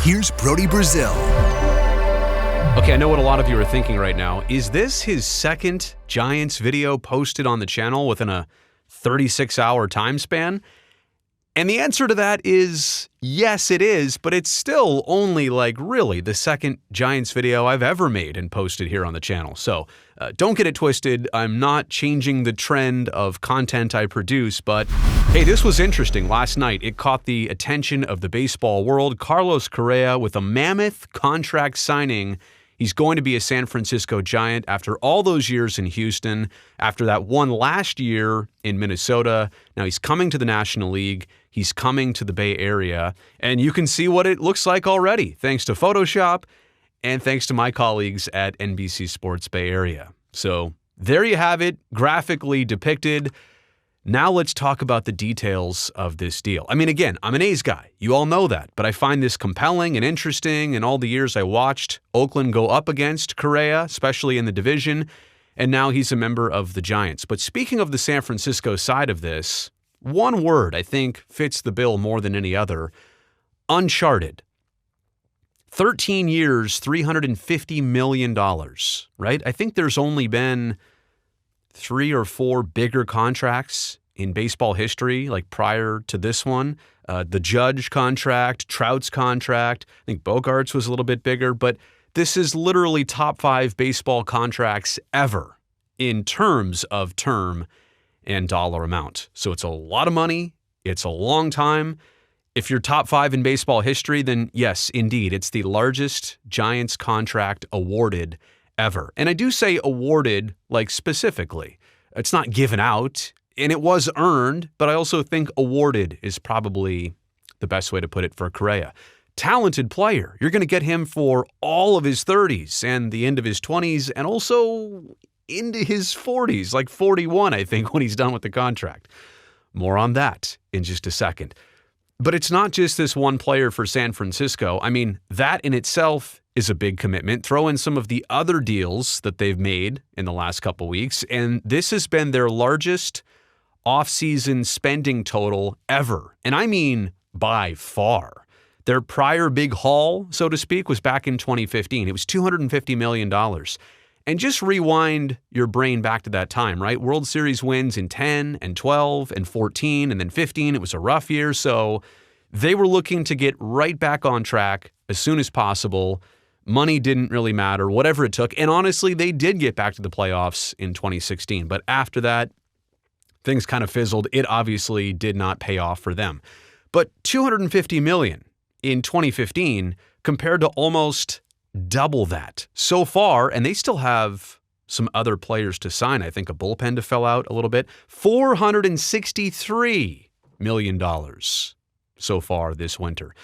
Here's Brody Brazil. Okay, I know what a lot of you are thinking right now. Is this his second Giants video posted on the channel within a 36-hour time span? And the answer to that is yes, it is, but it's still only really the second Giants video I've ever made and posted here on the channel. So don't get it twisted. I'm not changing the trend of content I produce, but hey, this was interesting. Last night, it caught the attention of the baseball world. Carlos Correa with a mammoth contract signing. He's going to be a San Francisco Giant after all those years in Houston, after that one last year in Minnesota. Now he's coming to the National League. He's coming to the Bay Area. And you can see what it looks like already, thanks to Photoshop and thanks to my colleagues at NBC Sports Bay Area. So there you have it, graphically depicted. Now let's talk about the details of this deal. I mean, again, I'm an A's guy. You all know that. But I find this compelling and interesting in all the years I watched Oakland go up against Correa, especially in the division, and now he's a member of the Giants. But speaking of the San Francisco side of this, one word I think fits the bill more than any other: uncharted. 13 years, $350 million, right? I think there's only been 3 or 4 bigger contracts in baseball history, like prior to this one. The Judge contract, Trout's contract. I think Bogart's was a little bit bigger, but this is literally top 5 baseball contracts ever in terms of term and dollar amount. So it's a lot of money. It's a long time. If you're top 5 in baseball history, then yes, indeed, it's the largest Giants contract awarded ever. And I do say awarded, specifically. It's not given out, and it was earned, but I also think awarded is probably the best way to put it for Correa. Talented player. You're going to get him for all of his 30s and the end of his 20s and also into his 40s, like 41, I think, when he's done with the contract. More on that in just a second. But it's not just this one player for San Francisco. I mean, that in itself is a big commitment. Throw in some of the other deals that they've made in the last couple weeks, and this has been their largest offseason spending total ever. And I mean by far. Their prior big haul, so to speak, was back in 2015. It was $250 million. And just rewind your brain back to that time, right? World Series wins in 10 and 12 and 14 and then 15. It was a rough year, so they were looking to get right back on track as soon as possible. Money didn't really matter, whatever it took. And honestly, they did get back to the playoffs in 2016. But after that, things kind of fizzled. It obviously did not pay off for them. But $250 million in 2015 compared to almost double that so far, and they still have some other players to sign. I think a bullpen to fill out a little bit. $463 million so far this winter.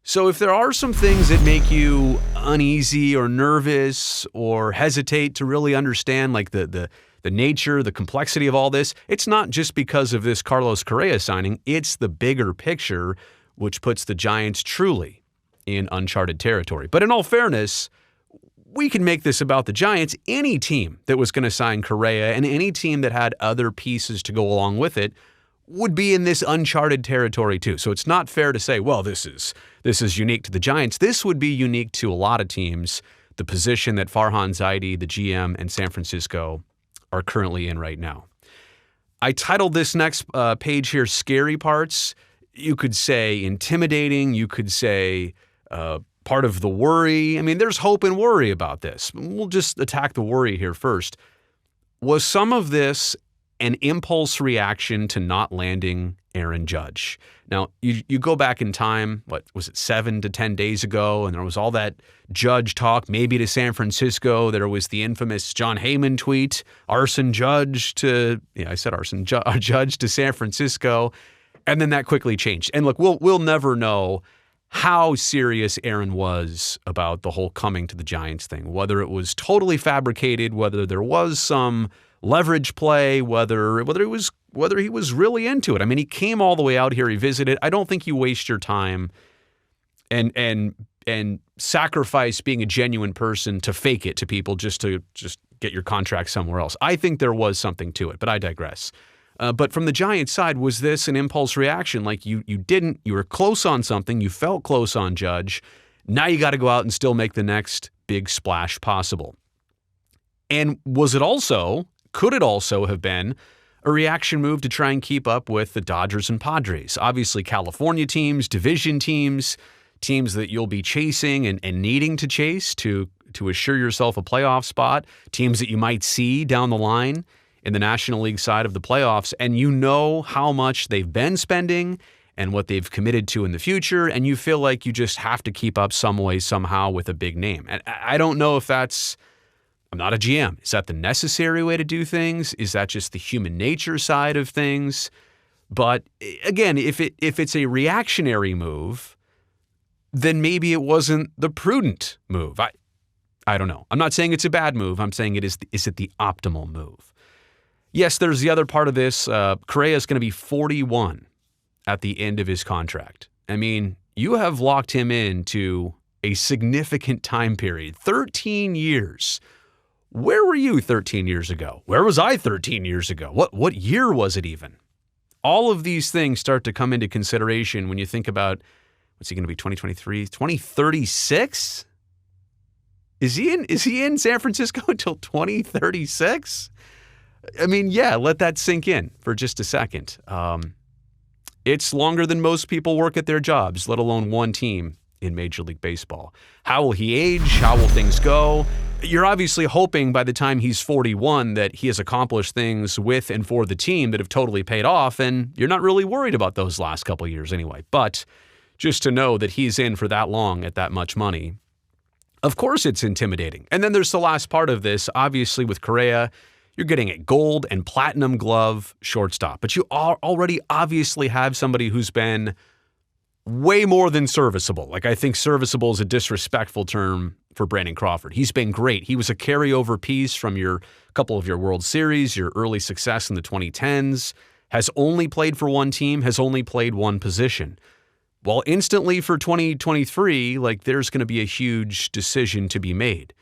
So if there are some things that make you uneasy or nervous or hesitate to really understand the nature, the complexity of all this, it's not just because of this Carlos Correa signing. It's the bigger picture, which puts the Giants truly in uncharted territory. But in all fairness, we can make this about the Giants. Any team that was going to sign Correa and any team that had other pieces to go along with it would be in this uncharted territory too. So it's not fair to say, well, this is unique to the Giants. This would be unique to a lot of teams, the position that Farhan Zaidi, the GM, and San Francisco are currently in right now. I titled this next page here, Scary Parts. You could say intimidating. You could say part of the worry. I mean, there's hope and worry about this. We'll just attack the worry here first. Was some of this an impulse reaction to not landing Aaron Judge? Now, you go back in time, what was it, 7 to 10 days ago, and there was all that Judge talk, maybe to San Francisco. There was the infamous John Heyman tweet, Judge to San Francisco. And then that quickly changed. And look, we'll never know how serious Aaron was about the whole coming to the Giants thing, whether it was totally fabricated, whether there was some leverage play, whether he was really into it. I mean, he came all the way out here, he visited. I don't think you waste your time and sacrifice being a genuine person to fake it to people just to get your contract somewhere else. I think there was something to it, but I digress. But from the Giants side, was this an impulse reaction? Like you were close on something, you felt close on Judge, Now you got to go out and still make the next big splash possible. And could it also have been a reaction move to try and keep up with the Dodgers and Padres? Obviously, California teams, division teams that you'll be chasing and needing to chase to assure yourself a playoff spot, teams that you might see down the line in the National League side of the playoffs, and you know how much they've been spending and what they've committed to in the future, and you feel like you just have to keep up some way, somehow with a big name. And I don't know if that's, I'm not a GM. Is that the necessary way to do things? Is that just the human nature side of things? But again, if it's a reactionary move, then maybe it wasn't the prudent move. I don't know. I'm not saying it's a bad move. I'm saying is it the optimal move? Yes, there's the other part of this. Correa is going to be 41 at the end of his contract. I mean, you have locked him into a significant time period, 13 years. Where were you 13 years ago? Where was I 13 years ago? What year was it even? All of these things start to come into consideration when you think about, what's he going to be, 2023, 2036? Is he in San Francisco until 2036? I mean, yeah, let that sink in for just a second. It's longer than most people work at their jobs, let alone one team in Major League Baseball. How will he age? How will things go? You're obviously hoping by the time he's 41 that he has accomplished things with and for the team that have totally paid off, and you're not really worried about those last couple of years anyway. But just to know that he's in for that long at that much money, of course it's intimidating. And then there's the last part of this. Obviously with Correa, you're getting a gold and platinum glove shortstop, but you already obviously have somebody who's been way more than serviceable. Like, I think serviceable is a disrespectful term for Brandon Crawford. He's been great. He was a carryover piece from your couple of your World Series, your early success in the 2010s, has only played for one team, has only played one position. Well, instantly for 2023, like, there's going to be a huge decision to be made.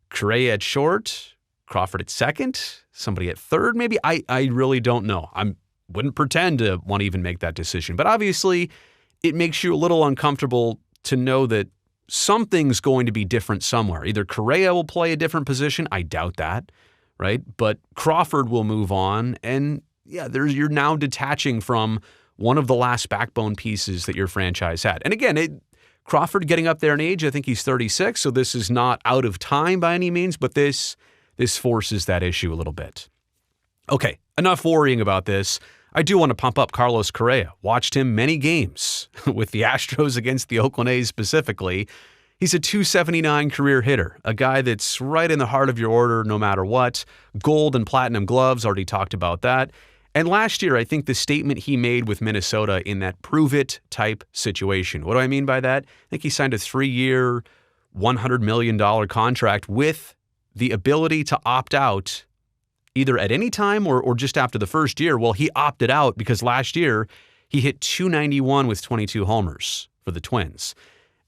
Correa at short, Crawford at second, somebody at third, maybe. I really don't know. I wouldn't pretend to want to even make that decision. But obviously, it makes you a little uncomfortable to know that something's going to be different somewhere. Either Correa will play a different position. I doubt that, right? But Crawford will move on. And yeah, you're now detaching from one of the last backbone pieces that your franchise had. And again, Crawford getting up there in age, I think he's 36, so this is not out of time by any means, but this forces that issue a little bit. Okay, enough worrying about this. I do want to pump up Carlos Correa. Watched him many games with the Astros against the Oakland A's specifically. He's a .279 career hitter, a guy that's right in the heart of your order no matter what. Gold and platinum gloves, already talked about that. And last year, I think the statement he made with Minnesota in that prove-it type situation. What do I mean by that? I think he signed a 3-year, $100 million contract with the ability to opt out either at any time or just after the first year. Well, he opted out because last year he hit .291 with 22 homers for the Twins.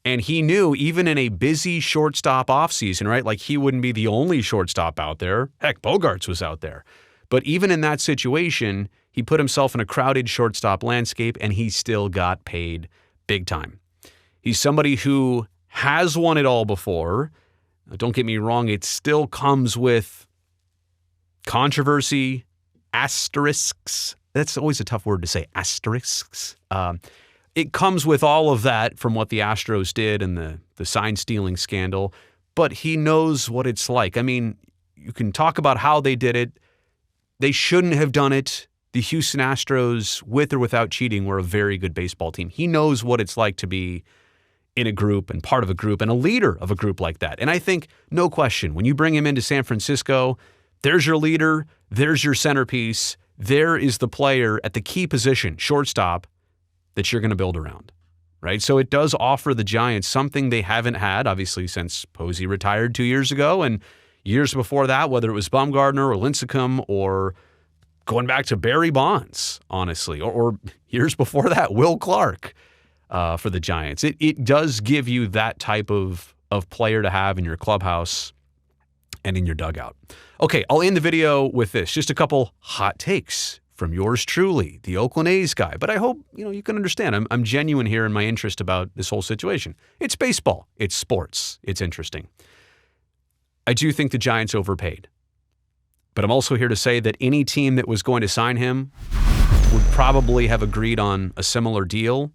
And he knew even in a busy shortstop offseason, right? Like, he wouldn't be the only shortstop out there. Heck, Bogarts was out there. But even in that situation, he put himself in a crowded shortstop landscape and he still got paid big time. He's somebody who has won it all before. Don't get me wrong, it still comes with controversy, asterisks. That's always a tough word to say, asterisks. It comes with all of that from what the Astros did and the sign-stealing scandal, but he knows what it's like. I mean, you can talk about how they did it. They shouldn't have done it. The Houston Astros, with or without cheating, were a very good baseball team. He knows what it's like to be in a group and part of a group and a leader of a group like that. And I think, no question, when you bring him into San Francisco, there's your leader, there's your centerpiece, there is the player at the key position, shortstop, that you're going to build around, right? So it does offer the Giants something they haven't had, obviously, since Posey retired 2 years ago, and years before that, whether it was Bumgarner or Lincecum or going back to Barry Bonds, honestly, or years before that, Will Clark for the Giants. It does give you that type of player to have in your clubhouse and in your dugout. Okay, I'll end the video with this. Just a couple hot takes from yours truly, the Oakland A's guy. But I hope, you can understand. I'm genuine here in my interest about this whole situation. It's baseball. It's sports. It's interesting. I do think the Giants overpaid. But I'm also here to say that any team that was going to sign him would probably have agreed on a similar deal.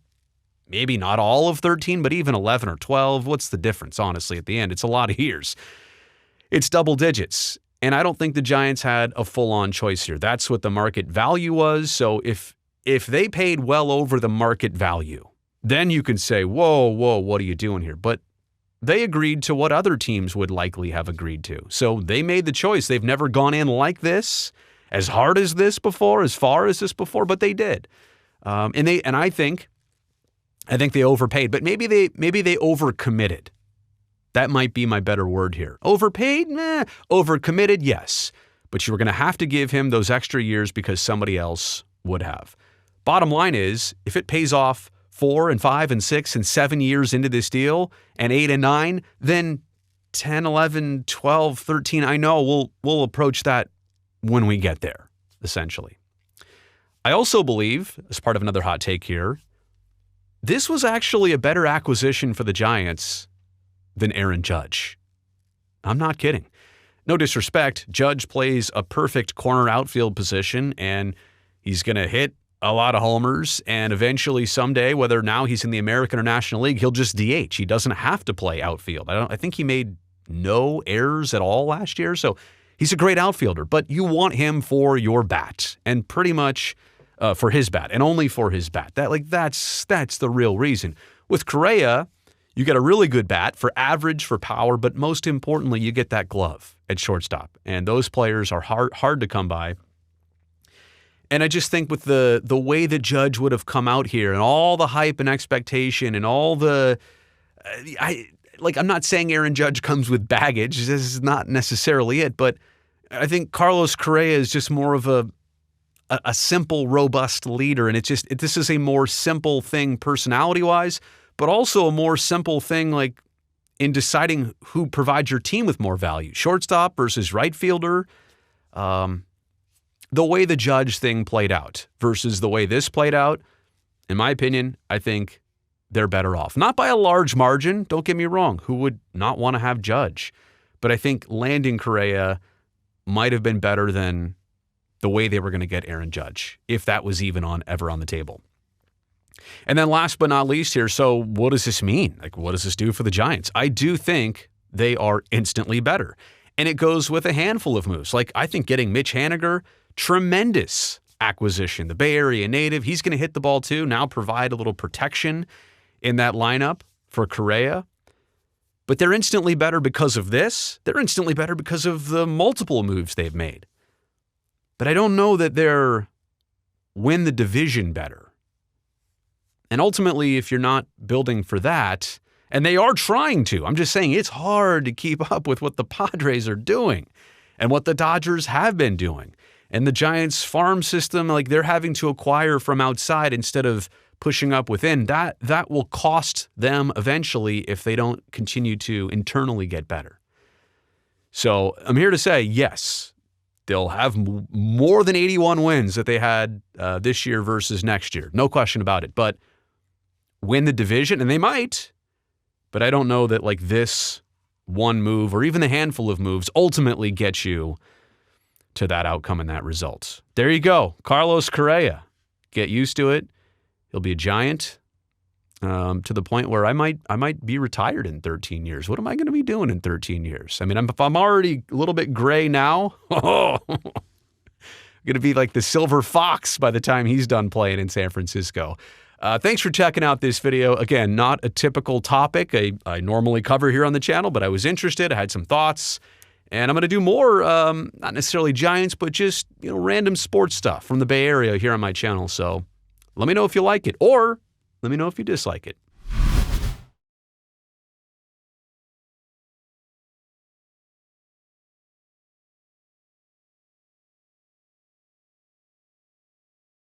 Maybe not all of 13, but even 11 or 12. What's the difference, honestly, at the end? It's a lot of years. It's double digits. And I don't think the Giants had a full-on choice here. That's what the market value was. So if they paid well over the market value, then you can say, whoa, what are you doing here? But they agreed to what other teams would likely have agreed to. So they made the choice. They've never gone in like this, as hard as this before, as far as this before, but they did. And I think they overpaid, but maybe they overcommitted. That might be my better word here. Overpaid? Nah. Overcommitted? Yes. But you were going to have to give him those extra years because somebody else would have. Bottom line is, if it pays off 4 and 5 and 6 and 7 years into this deal and 8 and 9, then 10, 11, 12, 13, I know we'll approach that when we get there, essentially. I also believe, as part of another hot take here, this was actually a better acquisition for the Giants than Aaron Judge. I'm not kidding. No disrespect, Judge plays a perfect corner outfield position, and he's going to hit a lot of homers, and eventually someday, whether now he's in the American or National League, he'll just DH. He doesn't have to play outfield. I think he made no errors at all last year, so he's a great outfielder, but you want him for your bat, and pretty much for his bat, and only for his bat. That's the real reason. With Correa, you get a really good bat for average, for power, but most importantly, you get that glove at shortstop. And those players are hard to come by. And I just think with the way that Judge would have come out here and all the hype and expectation and all the I'm not saying Aaron Judge comes with baggage. This is not necessarily it, but I think Carlos Correa is just more of a simple, robust leader. And this is a more simple thing personality-wise, but also a more simple thing like in deciding who provides your team with more value. Shortstop versus right fielder. The way the Judge thing played out versus the way this played out, in my opinion, I think they're better off. Not by a large margin, don't get me wrong. Who would not want to have Judge? But I think landing Correa might have been better than the way they were going to get Aaron Judge, if that was even ever on the table. And then last but not least here, so what does this mean? What does this do for the Giants? I do think they are instantly better. And it goes with a handful of moves. I think getting Mitch Haniger, tremendous acquisition. The Bay Area native, he's going to hit the ball too, now provide a little protection in that lineup for Correa. But they're instantly better because of this. They're instantly better because of the multiple moves they've made. But I don't know that they're win the division better. And ultimately, if you're not building for that, and they are trying to, I'm just saying it's hard to keep up with what the Padres are doing and what the Dodgers have been doing. And the Giants farm system, they're having to acquire from outside instead of pushing up within. That will cost them eventually if they don't continue to internally get better. So I'm here to say, yes, they'll have more than 81 wins that they had this year versus next year. No question about it. But win the division, and they might, but I don't know that this one move or even the handful of moves ultimately get you to that outcome and that result. There you go. Carlos Correa. Get used to it. He'll be a Giant to the point where I might be retired in 13 years. What am I going to be doing in 13 years? I mean, if I'm already a little bit gray now, I'm going to be like the silver fox by the time he's done playing in San Francisco. Thanks for checking out this video. Again, not a typical topic I normally cover here on the channel, but I was interested. I had some thoughts. And I'm going to do more, not necessarily Giants, but just random sports stuff from the Bay Area here on my channel. So let me know if you like it, or let me know if you dislike it.